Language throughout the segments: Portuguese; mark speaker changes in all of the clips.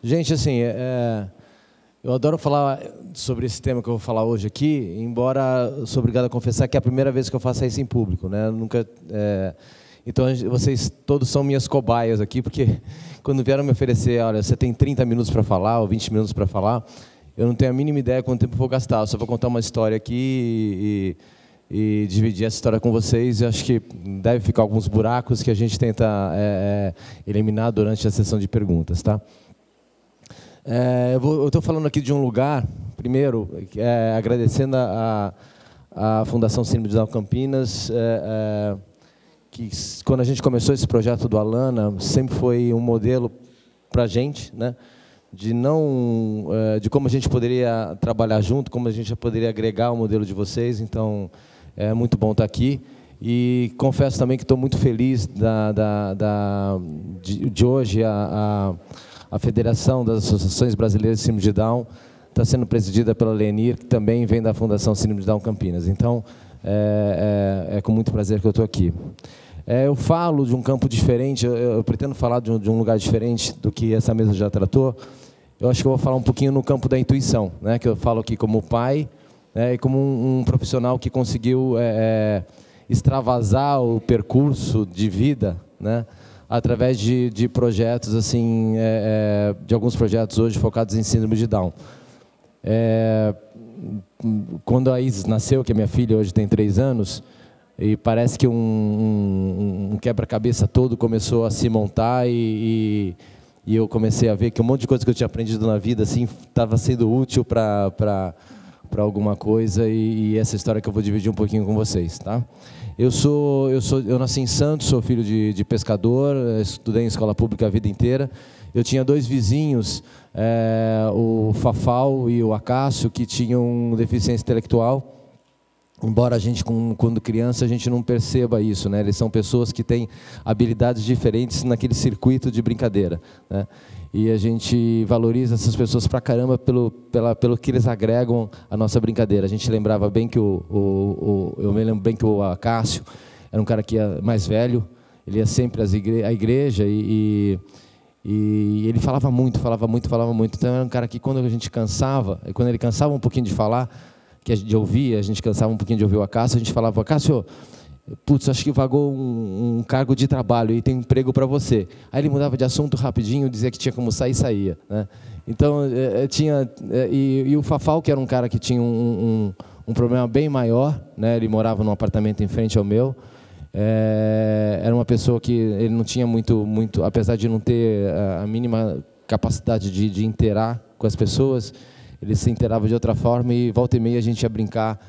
Speaker 1: Gente, assim, eu adoro falar sobre esse tema que eu vou falar hoje aqui, embora eu sou obrigado a confessar que é a primeira vez que eu faço isso em público, né? Nunca, então, vocês todos são minhas cobaias aqui, porque quando vieram me oferecer, olha, você tem 30 minutos para falar, ou 20 minutos para falar, eu não tenho a mínima ideia quanto tempo eu vou gastar. Eu só vou contar uma história aqui e dividir essa história com vocês. Eu acho que deve ficar alguns buracos que a gente tenta eliminar durante a sessão de perguntas, tá? Eu estou falando aqui de um lugar, primeiro, agradecendo a Fundação Síndrome de Down Campinas, que quando a gente começou esse projeto do Alana, sempre foi um modelo para a gente, né? De como a gente poderia trabalhar junto, como a gente poderia agregar o modelo de vocês. Então, é muito bom estar aqui. E confesso também que estou muito feliz de hoje a Federação das Associações Brasileiras de Síndrome de Down está sendo presidida pela Lenir, que também vem da Fundação Síndrome de Down Campinas. Então, é com muito prazer que eu estou aqui. Eu falo de um campo diferente, eu pretendo falar de um lugar diferente do que essa mesa já tratou. Eu acho que eu vou falar um pouquinho no campo da intuição, né, que eu falo aqui como pai, né, e como um profissional que conseguiu extravasar o percurso de vida, né, através de projetos, assim, de alguns projetos hoje focados em síndrome de Down. Quando a Isis nasceu, que é minha filha, hoje tem 3 anos, e parece que um quebra-cabeça todo começou a se montar e eu comecei a ver que um monte de coisa que eu tinha aprendido na vida assim estava sendo útil para alguma coisa, e essa história que eu vou dividir um pouquinho com vocês, tá? Eu nasci em Santos, sou filho de pescador, estudei em escola pública a vida inteira. Eu tinha 2 vizinhos, o Fafal e o Acácio, que tinham deficiência intelectual. Embora a gente, quando criança, a gente não perceba isso, né? Eles são pessoas que têm habilidades diferentes naquele circuito de brincadeira, né? E a gente valoriza essas pessoas pra caramba pelo que eles agregam à nossa brincadeira. A gente lembrava bem que eu me lembro bem que o Acácio era um cara que ia mais velho, ele ia sempre à igreja e ele falava muito. Então era um cara que quando a gente cansava, e quando ele cansava um pouquinho de falar, de ouvir, a gente cansava um pouquinho de ouvir o Acácio, a gente falava: Acácio, putz, acho que vagou um cargo de trabalho e tem um emprego para você. Aí ele mudava de assunto rapidinho, dizia que tinha como sair e saía, né? Então, e o Fafal, que era um cara que tinha um problema bem maior, né? Ele morava num apartamento em frente ao meu. Era uma pessoa que ele não tinha muito, apesar de não ter a mínima capacidade de interar com as pessoas, ele se inteirava de outra forma, e volta e meia a gente ia brincar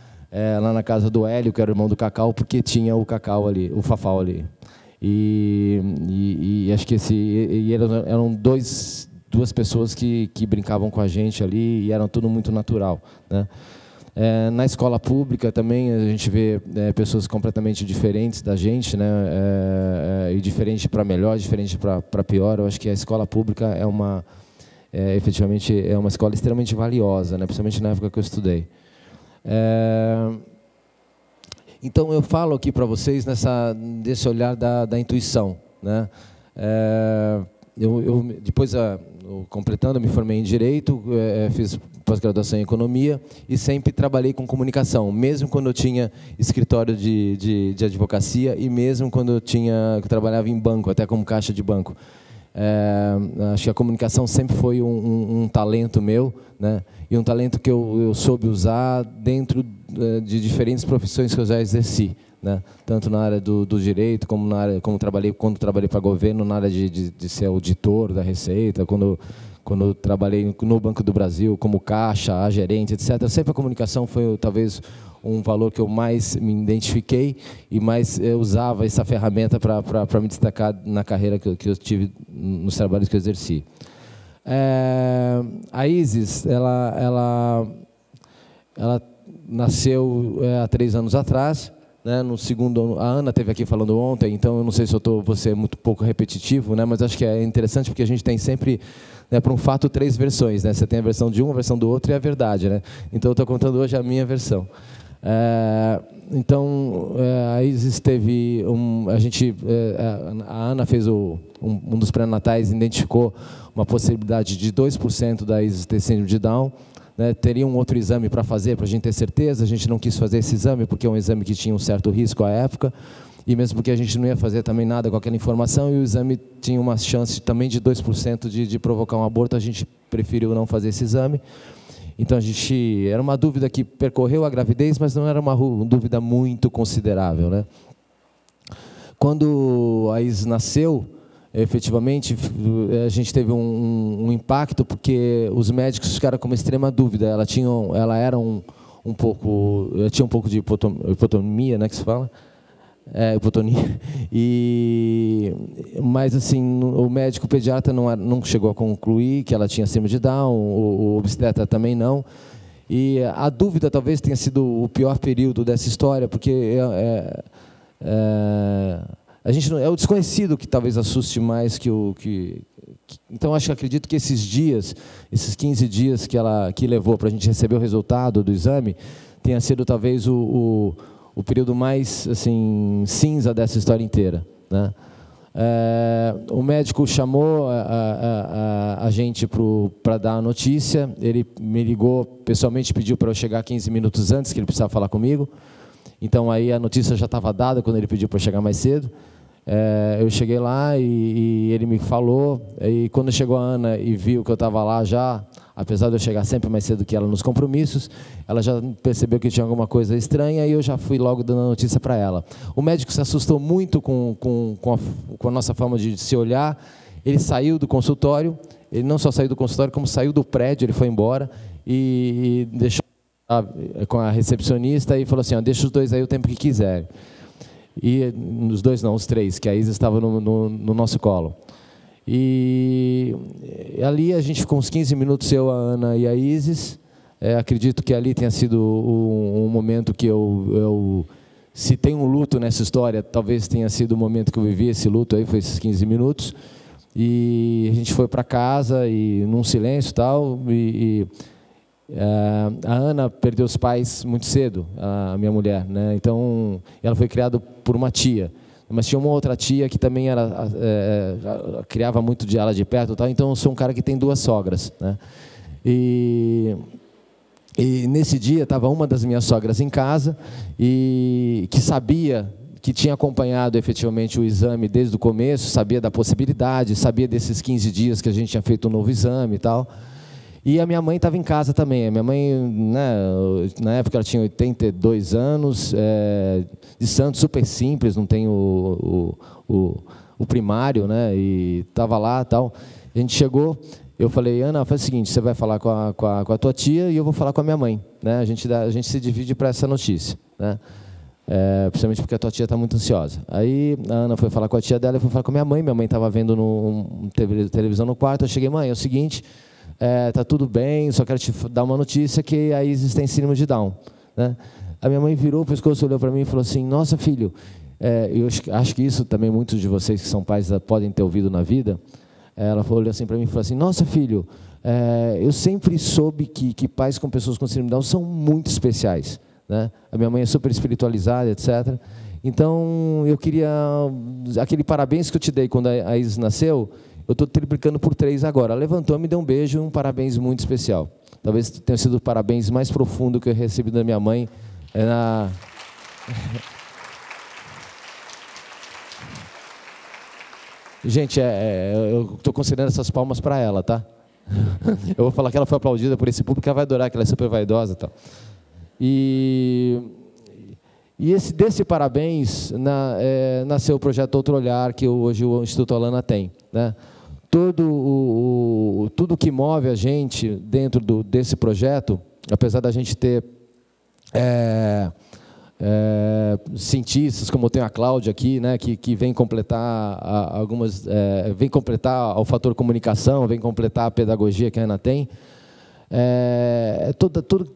Speaker 1: lá na casa do Hélio, que era o irmão do Cacau, porque tinha o Cacau ali, o Fafal ali. E acho que eram duas pessoas que brincavam com a gente ali, e eram tudo muito natural, né? Na escola pública também a gente vê pessoas completamente diferentes da gente, né? E diferente para melhor, diferente para pior. Eu acho que a escola pública efetivamente é uma escola extremamente valiosa, né? Principalmente na época que eu estudei. Então eu falo aqui para vocês desse olhar da intuição, né? Depois, completando, eu me formei em Direito, fiz pós-graduação em Economia e sempre trabalhei com comunicação, mesmo quando eu tinha escritório de advocacia e mesmo quando eu trabalhava em banco, até como caixa de banco. Acho que a comunicação sempre foi um talento meu, né? E um talento que eu soube usar dentro de diferentes profissões que eu já exerci, né? Tanto na área do direito, como quando trabalhei para governo, na área de ser auditor da Receita, quando eu trabalhei no Banco do Brasil como caixa, gerente, etc. Sempre a comunicação foi talvez um valor que eu mais me identifiquei e mais usava essa ferramenta para me destacar na carreira que eu tive, nos trabalhos que eu exerci. A Isis, ela nasceu há 3 anos atrás, né? No segundo, a Ana esteve aqui falando ontem, então eu não sei se vou ser muito pouco repetitivo, né? Mas acho que é interessante porque a gente tem sempre, né, para um fato 3 versões, né? Você tem a versão de um, a versão do outro e a verdade, né? Então eu estou contando hoje a minha versão. Então, a Isis teve a Ana fez um dos pré-natais, identificou uma possibilidade de 2% da Isis ter síndrome de Down, né? Teria um outro exame para fazer, para a gente ter certeza. A gente não quis fazer esse exame, porque é um exame que tinha um certo risco à época, e mesmo porque a gente não ia fazer também nada com aquela informação, e o exame tinha uma chance também de 2% de provocar um aborto, a gente preferiu não fazer esse exame. Então, era uma dúvida que percorreu a gravidez, mas não era uma dúvida muito considerável, né? Quando a Isis nasceu, efetivamente, a gente teve um impacto, porque os médicos ficaram com uma extrema dúvida. Ela tinha um pouco de hipotonia, né, que se fala? Hipotonia. Mas assim, o médico pediatra não chegou a concluir que ela tinha síndrome de Down, o obstetra também não. E a dúvida talvez tenha sido o pior período dessa história, porque a gente é o desconhecido que talvez assuste mais que o que. Então acredito que esses 15 dias que levou para a gente receber o resultado do exame, tenha sido talvez o período mais assim cinza dessa história inteira, né? O médico chamou a gente para dar a notícia. Ele me ligou pessoalmente, pediu para eu chegar 15 minutos antes, que ele precisava falar comigo. Então aí a notícia já estava dada quando ele pediu para eu chegar mais cedo. Eu cheguei lá e ele me falou, e quando chegou a Ana e viu que eu estava lá já, apesar de eu chegar sempre mais cedo que ela nos compromissos, ela já percebeu que tinha alguma coisa estranha, e eu já fui logo dando a notícia para ela. O médico se assustou muito com a nossa forma de se olhar. Ele saiu do consultório, ele não só saiu do consultório, como saiu do prédio, ele foi embora e deixou com a recepcionista e falou assim: deixa os dois aí o tempo que quiserem. E os dois não, os três, que a Isis estava no nosso colo. E ali a gente ficou uns 15 minutos, eu, a Ana e a Isis. Acredito que ali tenha sido um momento que se tem um luto nessa história, talvez tenha sido o momento que eu vivi esse luto, aí foi esses 15 minutos. E a gente foi para casa, e num silêncio e tal, a Ana perdeu os pais muito cedo, a minha mulher, né? Então ela foi criada por uma tia, mas tinha uma outra tia que também criava muito de ela de perto, tal. Então eu sou um cara que tem duas sogras, né? E nesse dia estava uma das minhas sogras em casa, e que sabia, que tinha acompanhado efetivamente o exame desde o começo, sabia da possibilidade, sabia desses 15 dias que a gente tinha feito um novo exame e tal. E a minha mãe estava em casa também. A minha mãe, né, na época ela tinha 82 anos, de Santos, super simples, não tem o primário, né, e estava lá e tal. A gente chegou, eu falei: Ana, faz o seguinte, você vai falar com a tua tia e eu vou falar com a minha mãe, né? A gente se divide para essa notícia, né? Principalmente porque a tua tia está muito ansiosa. Aí a Ana foi falar com a tia dela, eu fui falar com a minha mãe estava vendo televisão no quarto. Eu cheguei: mãe, é o seguinte, tá tudo bem, só quero te dar uma notícia, que a Isis tem síndrome de Down, né? A minha mãe virou o pescoço, olhou para mim e falou assim: nossa, filho, eu acho que isso também muitos de vocês que são pais podem ter ouvido na vida. Ela olhou assim para mim e falou assim: nossa, filho, eu sempre soube que pais com pessoas com síndrome de Down são muito especiais, né? A minha mãe é super espiritualizada, etc. Então eu queria aquele parabéns que eu te dei quando a Isis nasceu, eu estou triplicando por 3 agora. Ela levantou, me deu um beijo, um parabéns muito especial. Talvez tenha sido o parabéns mais profundo que eu recebi da minha mãe. Gente, eu estou considerando essas palmas para ela, tá? Eu vou falar que ela foi aplaudida por esse público, ela vai adorar, que ela é super vaidosa e tal. E desse parabéns nasceu o projeto Outro Olhar, que hoje o Instituto Alana tem, né? Tudo que move a gente dentro desse projeto, apesar da gente ter cientistas, como tem a Cláudia aqui, né, que vem completar vem completar o fator comunicação, vem completar a pedagogia que a Ana tem.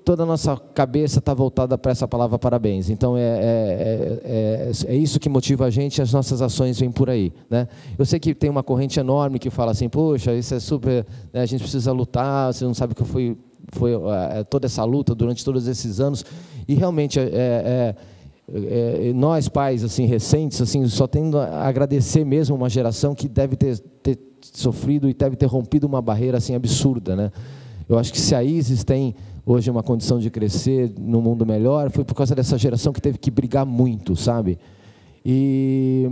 Speaker 1: Toda a nossa cabeça está voltada para essa palavra parabéns. Então é isso que motiva a gente, as nossas ações vêm por aí, né? Eu sei que tem uma corrente enorme que fala assim: poxa, isso é super, né, a gente precisa lutar, você não sabe o que eu fui foi toda essa luta durante todos esses anos, e realmente nós pais assim recentes assim só tendo a agradecer mesmo uma geração que deve ter sofrido e deve ter rompido uma barreira assim absurda, né? Eu acho que se a Isis tem hoje uma condição de crescer num mundo melhor, foi por causa dessa geração que teve que brigar muito, sabe? E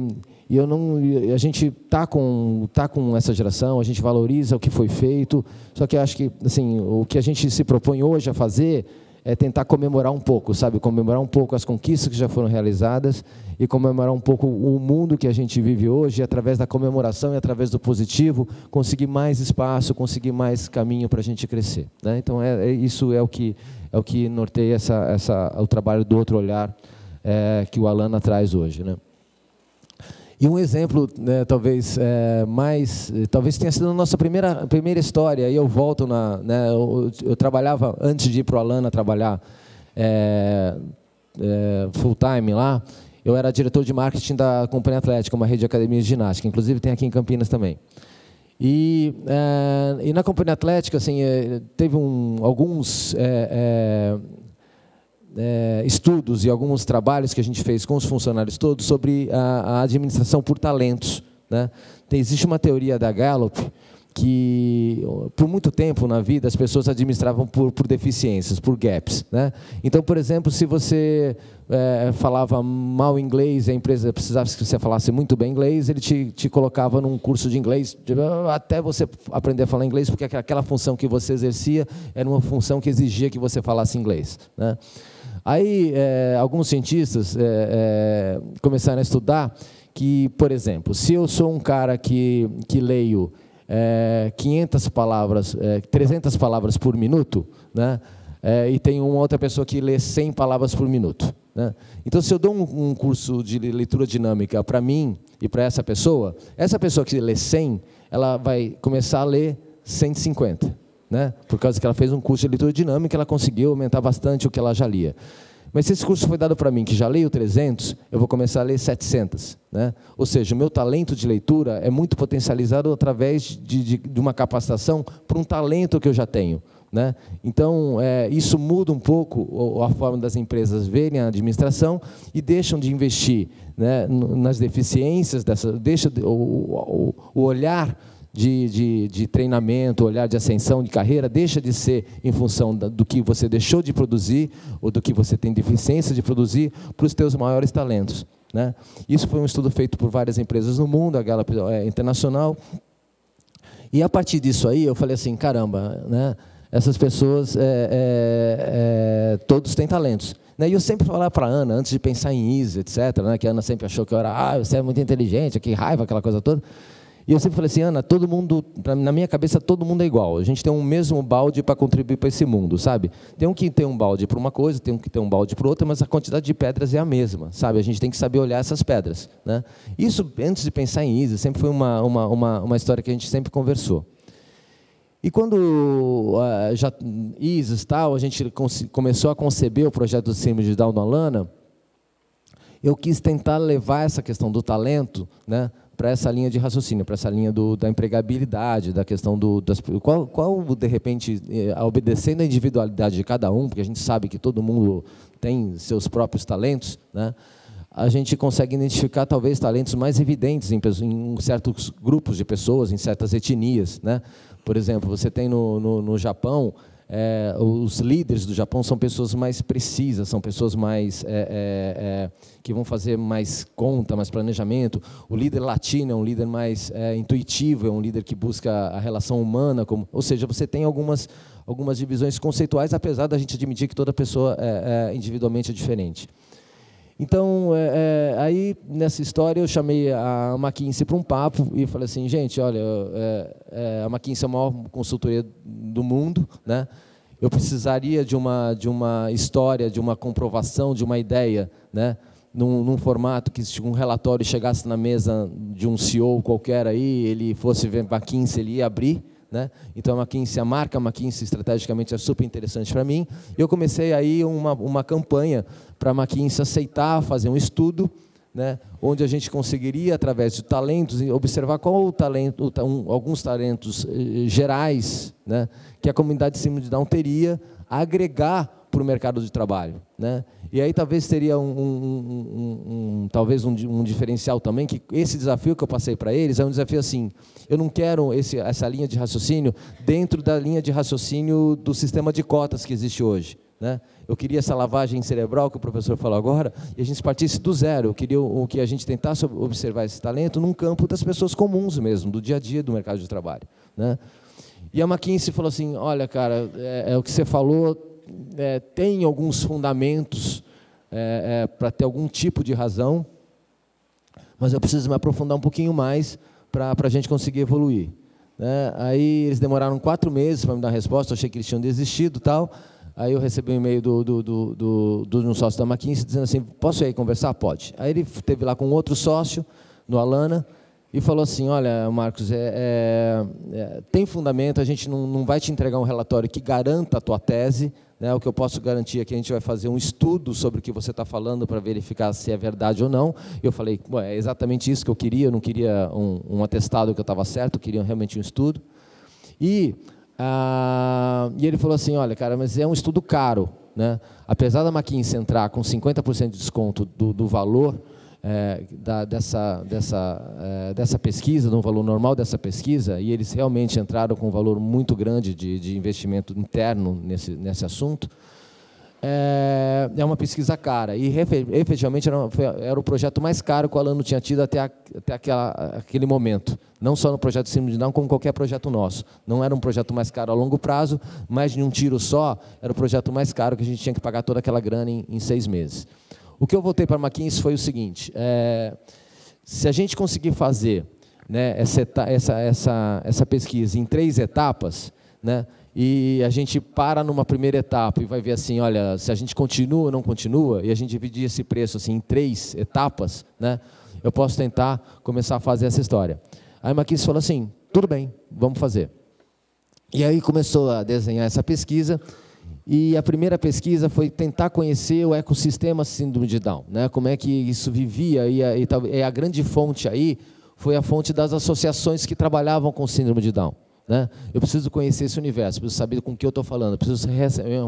Speaker 1: a gente está com essa geração, a gente valoriza o que foi feito, só que eu acho que assim, o que a gente se propõe hoje a fazer é tentar comemorar um pouco, sabe? Comemorar um pouco as conquistas que já foram realizadas e comemorar um pouco o mundo que a gente vive hoje, e através da comemoração e através do positivo, conseguir mais espaço, conseguir mais caminho para a gente crescer, né? Então, isso é o que norteia o trabalho do outro olhar que o Alana traz hoje, né? E um exemplo, né, talvez tenha sido a nossa primeira história. Aí eu volto eu trabalhava antes de ir para o Alana trabalhar full time lá. Eu era diretor de marketing da Companhia Atlética, uma rede de academias de ginástica, inclusive tem aqui em Campinas também. E na Companhia Atlética assim, teve alguns estudos e alguns trabalhos que a gente fez com os funcionários todos sobre a administração por talentos, né? Existe uma teoria da Gallup que, por muito tempo na vida, as pessoas administravam por deficiências, por gaps, né? Então, por exemplo, se você falava mal inglês e a empresa precisava que você falasse muito bem inglês, ele te colocava num curso de inglês até você aprender a falar inglês, porque aquela função que você exercia era uma função que exigia que você falasse inglês, né? Aí, alguns cientistas começaram a estudar que, por exemplo, se eu sou um cara que leio 500 palavras, 300 palavras por minuto, né? E tem uma outra pessoa que lê 100 palavras por minuto, né? Então, se eu dou um curso de leitura dinâmica para mim e para essa pessoa que lê 100, ela vai começar a ler 150. Né? Por causa que ela fez um curso de leitura dinâmica, ela conseguiu aumentar bastante o que ela já lia. Mas se esse curso foi dado para mim, que já leio 300, eu vou começar a ler 700. Né? Ou seja, o meu talento de leitura é muito potencializado através de uma capacitação para um talento que eu já tenho. Né? Então, isso muda um pouco a forma das empresas verem a administração e deixam de investir, né, nas deficiências, deixa o olhar de treinamento, olhar de ascensão de carreira, deixa de ser em função do que você deixou de produzir ou do que você tem deficiência de produzir para os teus maiores talentos, né? Isso foi um estudo feito por várias empresas no mundo, a Gallup internacional, e a partir disso aí eu falei assim, caramba, né? Essas pessoas, todos têm talentos. E eu sempre falava para a Ana, antes de pensar em Isis, etc., né, que a Ana sempre achou que eu era, você é muito inteligente, que raiva, aquela coisa toda. E eu sempre falei assim, Ana, todo mundo, na minha cabeça, todo mundo é igual. A gente tem um mesmo balde para contribuir para esse mundo, sabe? Tem um que tem um balde para uma coisa, tem um que tem um balde para outra, mas a quantidade de pedras é a mesma, sabe? A gente tem que saber olhar essas pedras, né? Isso, antes de pensar em Isis, sempre foi uma história que a gente sempre conversou. E quando já Isis tal, a gente começou a conceber o projeto do Síndrome de Down no Alana, eu quis tentar levar essa questão do talento, né, para essa linha de raciocínio, para essa linha da empregabilidade, da questão qual de repente, obedecendo a individualidade de cada um, porque a gente sabe que todo mundo tem seus próprios talentos, né, a gente consegue identificar talvez talentos mais evidentes em certos grupos de pessoas, em certas etnias, né? Por exemplo, você tem no Japão, os líderes do Japão são pessoas mais precisas, são pessoas mais que vão fazer mais conta, mais planejamento. O líder latino é um líder mais intuitivo, é um líder que busca a relação humana, ou seja, você tem algumas divisões conceituais, apesar da gente admitir que toda pessoa individualmente é diferente. Então, aí, nessa história, eu chamei a McKinsey para um papo e falei assim, gente, olha, a McKinsey é a maior consultoria do mundo, né? Eu precisaria de uma história, de uma comprovação, de uma ideia, né? Num formato que, se um relatório chegasse na mesa de um CEO qualquer aí, ele fosse ver McKinsey, ele ia abrir, né? Então, a marca McKinsey, estrategicamente, é super interessante para mim. Eu comecei aí uma campanha para a McKinsey aceitar fazer um estudo, né, onde a gente conseguiria, através de talentos, observar qual o talento, alguns talentos gerais, né, que a comunidade de síndrome de Down teria a agregar para o mercado de trabalho, né? E aí talvez teria talvez um diferencial também, que esse desafio que eu passei para eles é um desafio assim, eu não quero essa linha de raciocínio dentro da linha de raciocínio do sistema de cotas que existe hoje, né? Eu queria essa lavagem cerebral que o professor falou agora, e a gente partisse do zero. Eu queria que a gente tentasse observar esse talento num campo das pessoas comuns mesmo, do dia a dia do mercado de trabalho, né? E a McKinsey falou assim, olha, cara, é o que você falou, tem alguns fundamentos para ter algum tipo de razão, mas eu preciso me aprofundar um pouquinho mais para a gente conseguir evoluir, né? Aí eles demoraram 4 meses para me dar a resposta, eu achei que eles tinham desistido e tal. Aí eu recebi um e-mail de um sócio da McKinsey dizendo assim, posso ir aí conversar? Pode. Aí ele esteve lá com outro sócio, no Alana, e falou assim, olha, Marcos, tem fundamento, a gente não vai te entregar um relatório que garanta a tua tese, né? O que eu posso garantir é que a gente vai fazer um estudo sobre o que você está falando para verificar se é verdade ou não. E eu falei, é exatamente isso que eu queria, eu não queria um atestado que eu estava certo, eu queria realmente um estudo. E ele falou assim, olha, cara, mas é um estudo caro, né? Apesar da McKinsey entrar com 50% de desconto do valor dessa pesquisa, no valor normal dessa pesquisa, e eles realmente entraram com um valor muito grande de investimento interno nesse assunto, é uma pesquisa cara, e efetivamente era o projeto mais caro que o Alano tinha tido até aquele momento, não só no projeto de síndrome de Down, como qualquer projeto nosso. Não era um projeto mais caro a longo prazo, mas de um tiro só, era o projeto mais caro que a gente tinha que pagar toda aquela grana em 6 meses. O que eu voltei para a McKinsey foi o seguinte, se a gente conseguir fazer, né, essa pesquisa em 3 etapas, né, e a gente para numa primeira etapa e vai ver assim, olha, se a gente continua ou não continua, e a gente dividir esse preço assim, em 3 etapas, né, eu posso tentar começar a fazer essa história. Aí a McKinsey falou assim, tudo bem, vamos fazer. E aí começou a desenhar essa pesquisa, e a primeira pesquisa foi tentar conhecer o ecossistema síndrome de Down, né? Como é que isso vivia, e a grande fonte aí foi a fonte das associações que trabalhavam com síndrome de Down, né? Eu preciso conhecer esse universo, preciso saber com o que eu estou falando, preciso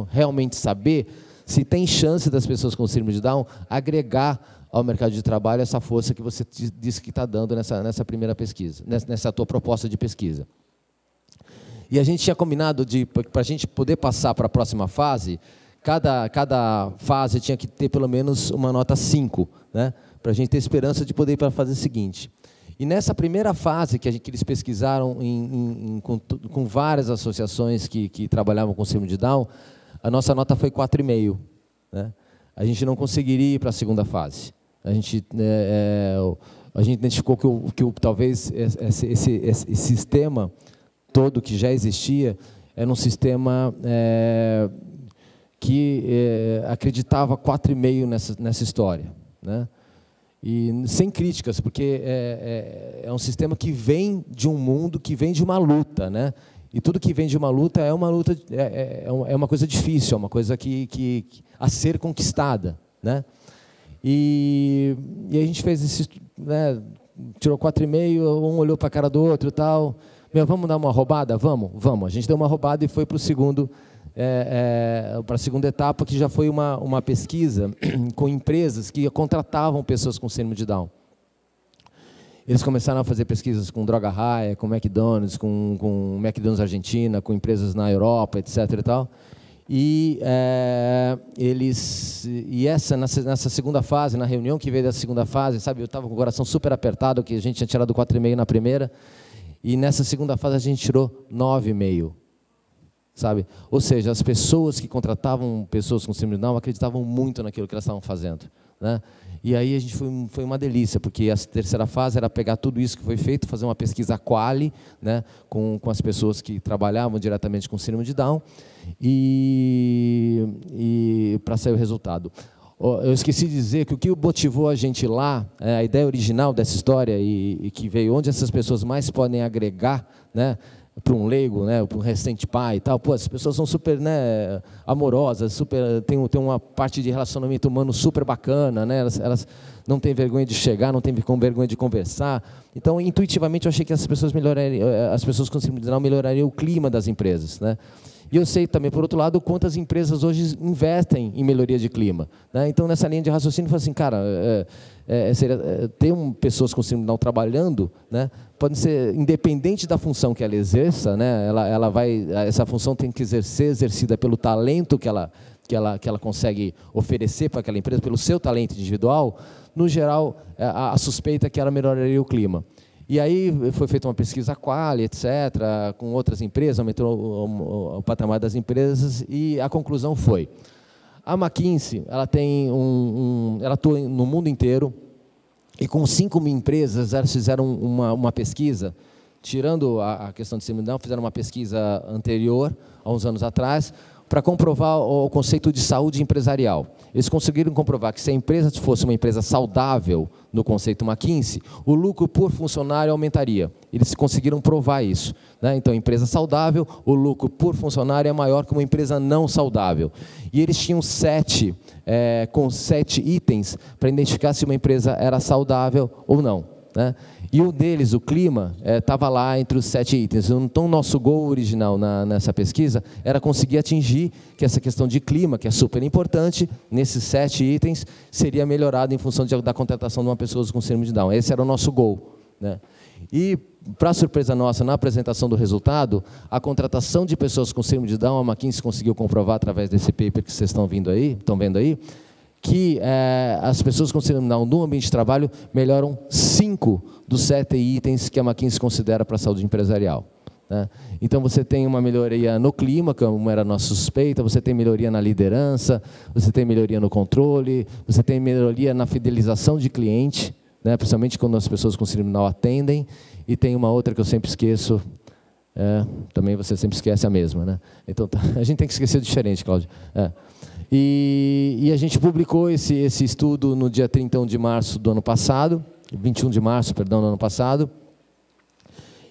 Speaker 1: realmente saber se tem chance das pessoas com síndrome de Down agregar ao mercado de trabalho essa força que você disse que está dando nessa primeira pesquisa, nessa tua proposta de pesquisa. E a gente tinha combinado para a gente poder passar para a próxima fase, cada fase tinha que ter pelo menos uma nota 5, né? Para a gente ter esperança de poder ir para a fase seguinte. E nessa primeira fase que eles pesquisaram com várias associações que trabalhavam com síndrome de Down, a nossa nota foi 4,5, né? A gente não conseguiria ir para a segunda fase. A gente identificou que talvez esse sistema todo que já existia era um sistema que acreditava 4,5 nessa história, né? E sem críticas, porque é um sistema que vem de um mundo, que vem de uma luta, né? E tudo que vem de uma luta é uma coisa difícil, é uma coisa a ser conquistada, né? E a gente fez esse, né, tirou 4,5, um olhou para a cara do outro e tal. Vamos dar uma roubada? Vamos. A gente deu uma roubada e foi para a segunda etapa, que já foi uma pesquisa com empresas que contratavam pessoas com síndrome de Down. Eles começaram a fazer pesquisas com Droga Raia, com McDonald's, com McDonald's Argentina, com empresas na Europa, etc. e tal. Nessa segunda fase, na reunião que veio da segunda fase, sabe, eu estava com o coração super apertado, que a gente tinha tirado 4,5 na primeira. E nessa segunda fase a gente tirou 9,5, sabe? Ou seja, as pessoas que contratavam pessoas com síndrome de Down acreditavam muito naquilo que elas estavam fazendo, né? E aí a gente foi uma delícia, porque a terceira fase era pegar tudo isso que foi feito, fazer uma pesquisa quali, né, com as pessoas que trabalhavam diretamente com síndrome de Down, e para sair o resultado. Eu esqueci de dizer que o que motivou a gente lá, a ideia original dessa história, e que veio onde essas pessoas mais podem agregar, né, para um leigo, né, para um recente pai e tal, pô, as pessoas são super, né, amorosas, super, tem uma parte de relacionamento humano super bacana, né, elas não têm vergonha de chegar, não têm vergonha de conversar. Então, intuitivamente, eu achei que as pessoas com síndrome de Down melhorariam o clima das empresas, né. E eu sei também, por outro lado, quantas empresas hoje investem em melhoria de clima, né? Então, nessa linha de raciocínio, eu falei assim, cara, ter pessoas com síndrome de Down trabalhando, né, pode ser, independente da função que ela exerça, né, essa função tem que ser exercida pelo talento que ela consegue oferecer para aquela empresa, pelo seu talento individual. No geral, a suspeita é que ela melhoraria o clima. E aí foi feita uma pesquisa quali, etc., com outras empresas, aumentou o patamar das empresas, e a conclusão foi: a McKinsey, ela tem ela atua no mundo inteiro, e com 5.000 empresas, elas fizeram uma pesquisa, tirando a questão de síndrome de Down, fizeram uma pesquisa anterior, há uns anos atrás, para comprovar o conceito de saúde empresarial. Eles conseguiram comprovar que se a empresa fosse uma empresa saudável, no conceito McKinsey, o lucro por funcionário aumentaria. Eles conseguiram provar isso, né? Então, empresa saudável, o lucro por funcionário é maior que uma empresa não saudável. E eles tinham 7 itens para identificar se uma empresa era saudável ou não, né? E um deles, o clima, estava lá entre os 7 itens. Então, o nosso goal original nessa pesquisa era conseguir atingir que essa questão de clima, que é super importante, nesses 7 itens, seria melhorado em função da contratação de uma pessoa com síndrome de Down. Esse era o nosso goal, né? E, para surpresa nossa, na apresentação do resultado, a contratação de pessoas com síndrome de Down, a McKinsey conseguiu comprovar, através desse paper que vocês estão vendo aí, que as pessoas com síndrome de Down no ambiente de trabalho melhoram 5 dos 7 itens que a McKinsey considera para a saúde empresarial, né? Então, você tem uma melhoria no clima, como era a nossa suspeita, você tem melhoria na liderança, você tem melhoria no controle, você tem melhoria na fidelização de cliente, né? Principalmente quando as pessoas com síndrome de Down atendem, e tem uma outra que eu sempre esqueço, também você sempre esquece a mesma, né? Então, a gente tem que esquecer diferente, Cláudio. E a gente publicou esse estudo no dia 31 de março do ano passado, 21 de março, perdão, do ano passado.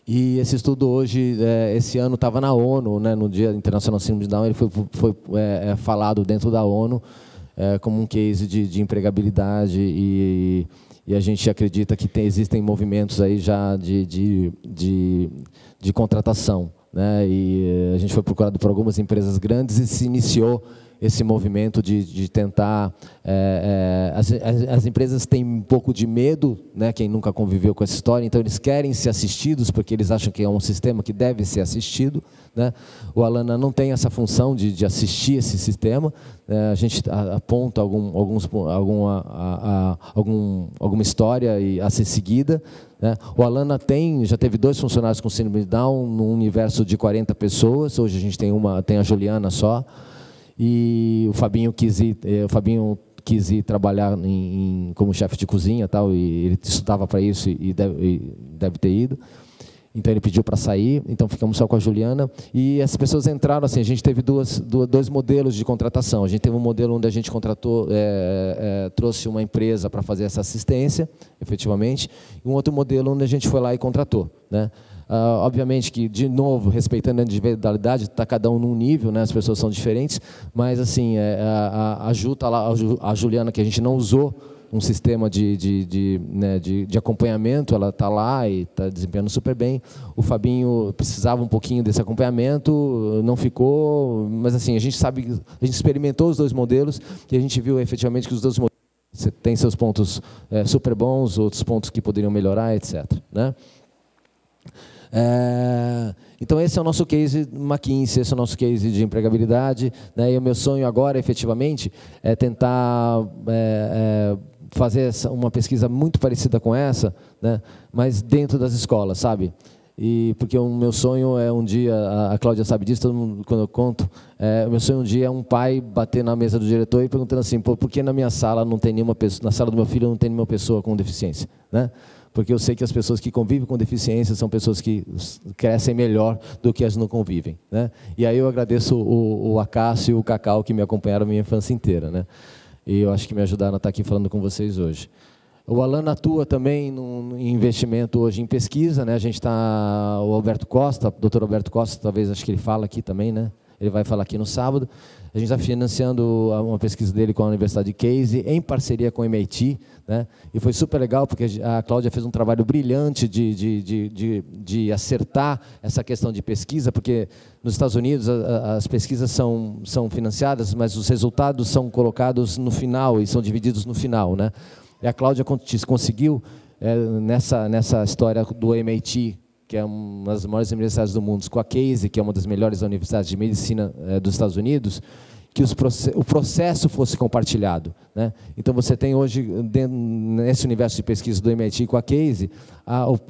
Speaker 1: E esse estudo hoje, esse ano, estava na ONU, né, no Dia Internacional de Síndrome de Down, ele foi falado dentro da ONU como um case de empregabilidade, e a gente acredita que existem movimentos aí já de contratação, né? E a gente foi procurado por algumas empresas grandes e se iniciou esse movimento de tentar... as empresas têm um pouco de medo, né, quem nunca conviveu com essa história, então eles querem ser assistidos, porque eles acham que é um sistema que deve ser assistido, né? O Alana não tem essa função de assistir esse sistema, a gente aponta alguma história a ser seguida, né? O Alana já teve 2 funcionários com síndrome de Down, num universo de 40 pessoas, hoje a gente tem a Juliana só. E o Fabinho quis ir trabalhar como chefe de cozinha, tal, e ele estudava para isso e deve ter ido. Então, ele pediu para sair, então ficamos só com a Juliana. E as pessoas entraram, assim, a gente teve dois modelos de contratação. A gente teve um modelo onde a gente contratou, trouxe uma empresa para fazer essa assistência, efetivamente, e um outro modelo onde a gente foi lá e contratou, né? Obviamente que, de novo, respeitando a individualidade, está cada um num nível, né? As pessoas são diferentes, mas assim, a Juliana, que a gente não usou um sistema de acompanhamento, ela está lá e está desempenhando super bem. O Fabinho precisava um pouquinho desse acompanhamento, não ficou, mas assim, a gente experimentou os 2 modelos e a gente viu efetivamente que os 2 modelos têm seus pontos super bons, outros pontos que poderiam melhorar, etc., né? Então, esse é o nosso case McKinsey, esse é o nosso case de empregabilidade, né? E o meu sonho agora, efetivamente, é tentar fazer uma pesquisa muito parecida com essa, né? Mas dentro das escolas, sabe? Porque o meu sonho é um dia, a Cláudia sabe disso, todo mundo, quando eu conto, o meu sonho um dia é um pai bater na mesa do diretor e perguntando assim: por que na minha sala não tem nenhuma pessoa, na sala do meu filho não tem nenhuma pessoa com deficiência, né? Porque eu sei que as pessoas que convivem com deficiência são pessoas que crescem melhor do que as não convivem, né? E aí eu agradeço o Acácio e o Cacau, que me acompanharam a minha infância inteira, né? E eu acho que me ajudaram a estar aqui falando com vocês hoje. O Alan atua também em investimento hoje em pesquisa, né? A gente está, o Alberto Costa, o doutor Alberto Costa, talvez, acho que ele fala aqui também, né? Ele vai falar aqui no sábado. A gente está financiando uma pesquisa dele com a Universidade de Casey, em parceria com o MIT, né? E foi super legal, porque a Cláudia fez um trabalho brilhante de acertar essa questão de pesquisa, porque nos Estados Unidos as pesquisas são financiadas, mas os resultados são colocados no final e são divididos no final, né? E a Cláudia conseguiu, nessa história do MIT, que é uma das maiores universidades do mundo, com a Casey, que é uma das melhores universidades de medicina dos Estados Unidos, que o processo fosse compartilhado, né? Então, você tem hoje, nesse universo de pesquisa do MIT com a Casey,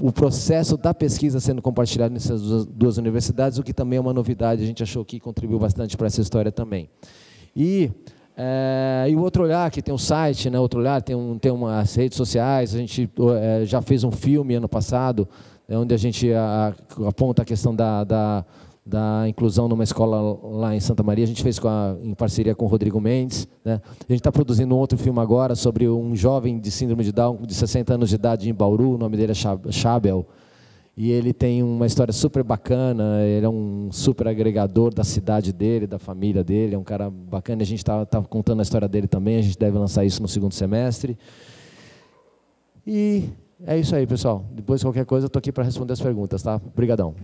Speaker 1: o processo da pesquisa sendo compartilhado nessas duas universidades, o que também é uma novidade, a gente achou que contribuiu bastante para essa história também. E o Outro Olhar, que tem um site, né? Outro Olhar tem umas redes sociais, a gente já fez um filme ano passado, onde a gente aponta a questão da inclusão numa escola lá em Santa Maria. A gente fez em parceria com o Rodrigo Mendes, né? A gente está produzindo um outro filme agora sobre um jovem de síndrome de Down, de 60 anos de idade, em Bauru, o nome dele é Chabel, e ele tem uma história super bacana, ele é um super agregador da cidade dele, da família dele, é um cara bacana, a gente está contando a história dele também, a gente deve lançar isso no segundo semestre. E é isso aí, pessoal. Depois, qualquer coisa, eu estou aqui para responder as perguntas, tá? Obrigadão.